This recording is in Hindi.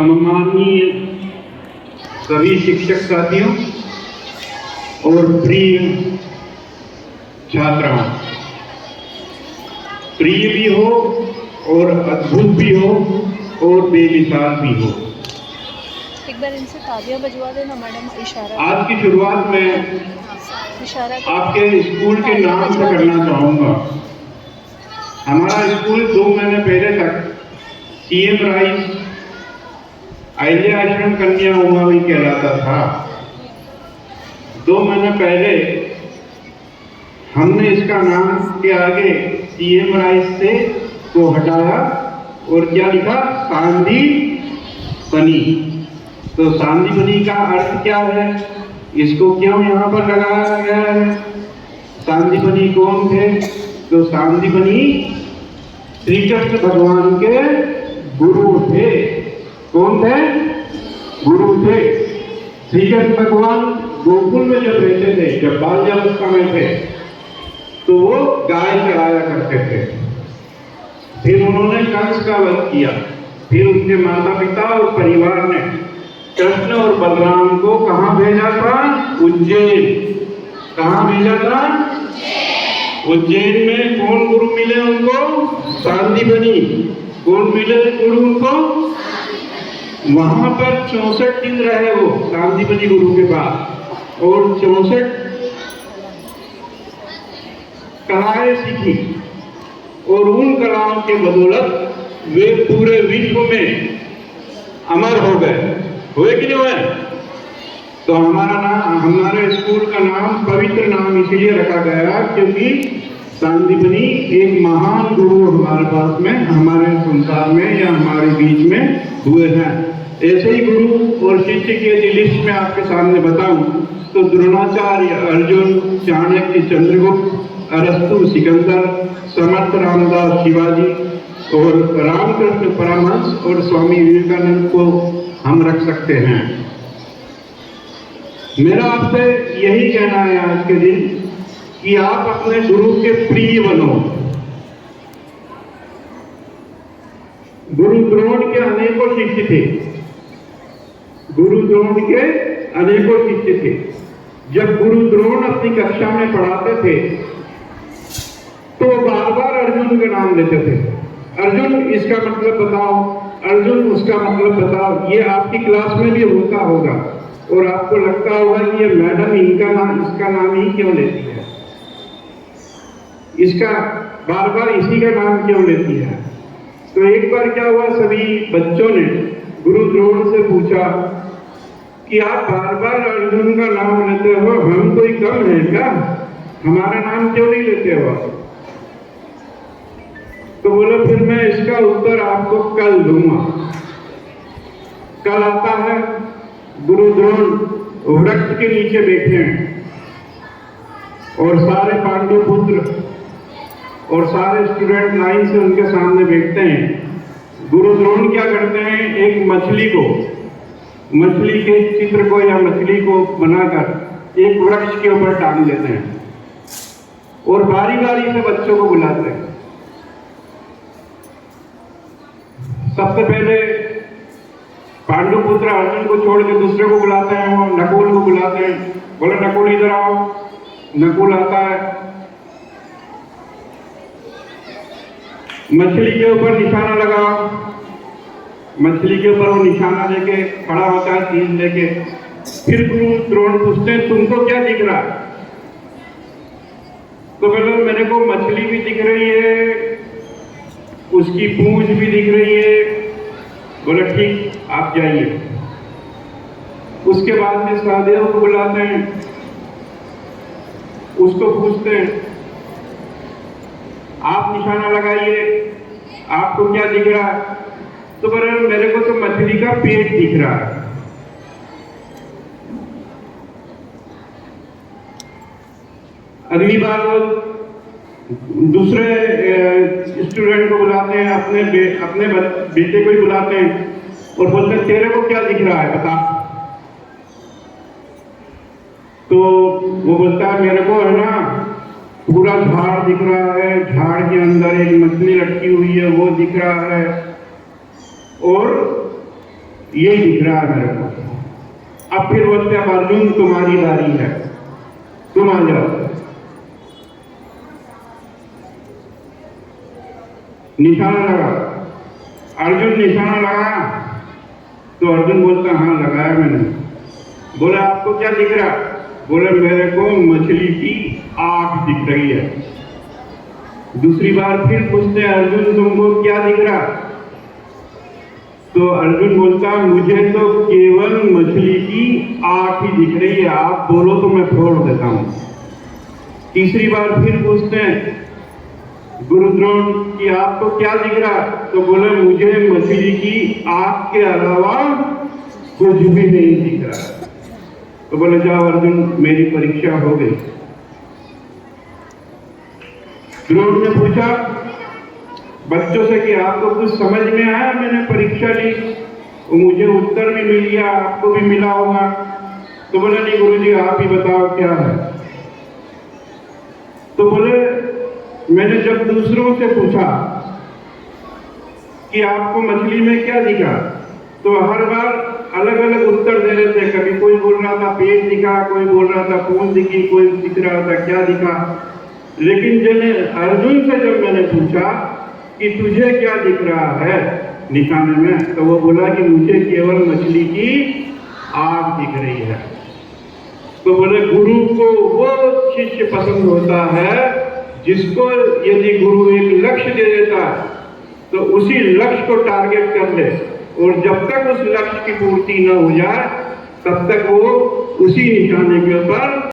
सम्माननीय सभी शिक्षक साथियों और प्रिय छात्राओं, प्रिय भी हो और अद्भुत भी हो और बेमिसाल भी हो। एक बार इनसे तालियां बजवा देना मैडम, इशारा। आज की शुरुआत में इशारा आपके स्कूल के नाम से करना चाहूंगा। हमारा स्कूल 2 महीने पहले तक सीएम राइस अहिल्या आश्रम कन्या उमावी कहलाता था। 2 महीने पहले हमने इसका नाम के आगे सीएम राइस से को हटाया और क्या लिखा, सांदीपनी। तो सांदीपनी का अर्थ क्या है, इसको क्यों यहाँ पर लगाया गया है? सांदीपनी कौन थे? तो सांदीपनी श्री कृष्ण भगवान के गुरु थे। कौन थे? गुरु थे। श्री कृष्ण भगवान गोकुल में जब रहते थे, जब बाल्यावस्था में थे, तो वो गाय चराया करते थे। फिर उन्होंने कंस का वध किया। फिर उनके माता पिता और परिवार ने कृष्ण और बलराम को कहाँ भेजा था? उज्जैन। कहाँ भेजा था? उज्जैन में कौन गुरु मिले उनको? सांदीपनी। कौन मिले गुरु उनको? वहां पर 64 दिन रहे वो सांदीपनी गुरु के पास और 64 कलाएं सीखी और उन कलाओं के बदौलत वे पूरे विश्व में अमर हो गए। हुए कि नहीं हुए? तो हमारा नाम, हमारे स्कूल का नाम, पवित्र नाम इसलिए रखा गया क्योंकि सांदीपनी एक महान गुरु हमारे पास में, हमारे संसार में या हमारे बीच में हुए हैं। ऐसे ही गुरु और शिष्य की यदि लिस्ट में आपके सामने बताऊं तो द्रोणाचार्य, अर्जुन, चाणक्य, चंद्रगुप्त, अरस्तु, सिकंदर, समर्थ रामदास, शिवाजी और रामकृष्ण परमहंस और स्वामी विवेकानंद को हम रख सकते हैं। मेरा आपसे यही कहना है आज के दिन कि आप अपने गुरु के प्रिय बनो। गुरु द्रोण के अनेकों शिष्य थे। गुरु द्रोण के अनेकों शिष्य थे। जब गुरु द्रोण अपनी कक्षा में पढ़ाते थे तो बार बार अर्जुन का नाम लेते थे। अर्जुन इसका मतलब बताओ, अर्जुन उसका मतलब बताओ। ये आपकी क्लास में भी होता होगा और आपको लगता होगा कि ये मैडम इनका नाम, इसका नाम ही क्यों लेती है, इसका बार बार इसी का नाम क्यों लेती है। तो एक बार क्या हुआ, सभी बच्चों ने गुरु द्रोण से पूछा कि आप बार बार अर्जुन का नाम लेते हो, हम कोई कम है क्या? हमारा नाम क्यों नहीं लेते हो? तो बोले फिर मैं इसका उत्तर आपको कल दूंगा। कल आता है, गुरु द्रोण वृक्ष के नीचे बैठे हैं और सारे पांडु पुत्र और सारे स्टूडेंट लाइन से उनके सामने बैठते हैं। गुरु द्रोण क्या करते हैं, एक मछली के चित्र को या मछली को बनाकर एक वृक्ष के ऊपर टांग देते हैं और बारी बारी से बच्चों को बुलाते हैं। सबसे पहले पांडुपुत्र अर्जुन को छोड़ के दूसरे को बुलाते हैं, वो नकुल को बुलाते हैं। बोले नकुल इधर आओ। नकुल आता है, मछली के ऊपर निशाना लगाओ। मछली के ऊपर वो निशाना लेके खड़ा होता है, चीज लेके। फिर गुरु द्रोण पूछते हैं तुमको क्या दिख रहा है? तो बोले मेरे को मछली भी दिख रही है, उसकी पूंछ भी दिख रही है। बोले ठीक, आप जाइए। उसके बाद में सहदेव को बुलाते हैं, उसको पूछते हैं आप निशाना लगाइए, आपको क्या दिख रहा है? तो बोले मेरे को तो मछली का पेट दिख रहा है। अगली बार वो दूसरे स्टूडेंट को बुलाते हैं, अपने बेटे को ही बुलाते हैं और बोलते हैं तेरे को क्या दिख रहा है बता। तो वो बोलता है मेरे को है ना पूरा झाड़ दिख रहा है, झाड़ के अंदर एक मछली लटकी हुई है वो दिख रहा है, और ये दिख रहा है मेरे को। अब फिर बोलते अब अर्जुन तुम्हारी बारी है, तुम आ जाओ। निशाना लगा, अर्जुन निशाना लगा तो अर्जुन बोलता हाँ लगाया मैंने। बोले आपको क्या दिख रहा? बोले मेरे को मछली की आंख दिख रही है। दूसरी बार फिर पूछते हैं अर्जुन तुमको क्या दिख रहा? तो अर्जुन बोलता मुझे तो केवल मछली की आंख ही दिख रही है, आप बोलो तो मैं फोड़ देता हूं। तीसरी बार फिर पूछते हैं गुरु द्रोण कि आपको क्या दिख रहा? तो बोले मुझे मछली की आंख के अलावा कुछ भी नहीं दिख रहा। तो बोले जाओ अर्जुन मेरी परीक्षा हो गई। द्रोण ने पूछा बच्चों से कि आपको कुछ समझ में आया? मैंने परीक्षा ली, मुझे उत्तर भी मिल गया, आपको भी मिला होगा। तो बोले नहीं गुरुजी आप ही बताओ क्या है। तो बोले मैंने जब दूसरों से पूछा कि आपको मछली में क्या दिखा, तो हर बार अलग अलग उत्तर दे रहे थे। कभी कोई बोल रहा था पेट दिखा, कोई बोल रहा था पूंछ दिखी, कोई दिख रहा था क्या दिखा। लेकिन जब अर्जुन से जब मैंने पूछा कि तुझे क्या दिख रहा है निशाने में, तो वो बोला कि मुझे केवल मछली की आंख दिख रही है। तो बोले गुरु को वो शिष्य पसंद होता है जिसको यदि गुरु एक लक्ष्य दे देता है तो उसी लक्ष्य को टारगेट कर ले, और जब तक उस लक्ष्य की पूर्ति न हो जाए तब तक वो उसी निशाने के ऊपर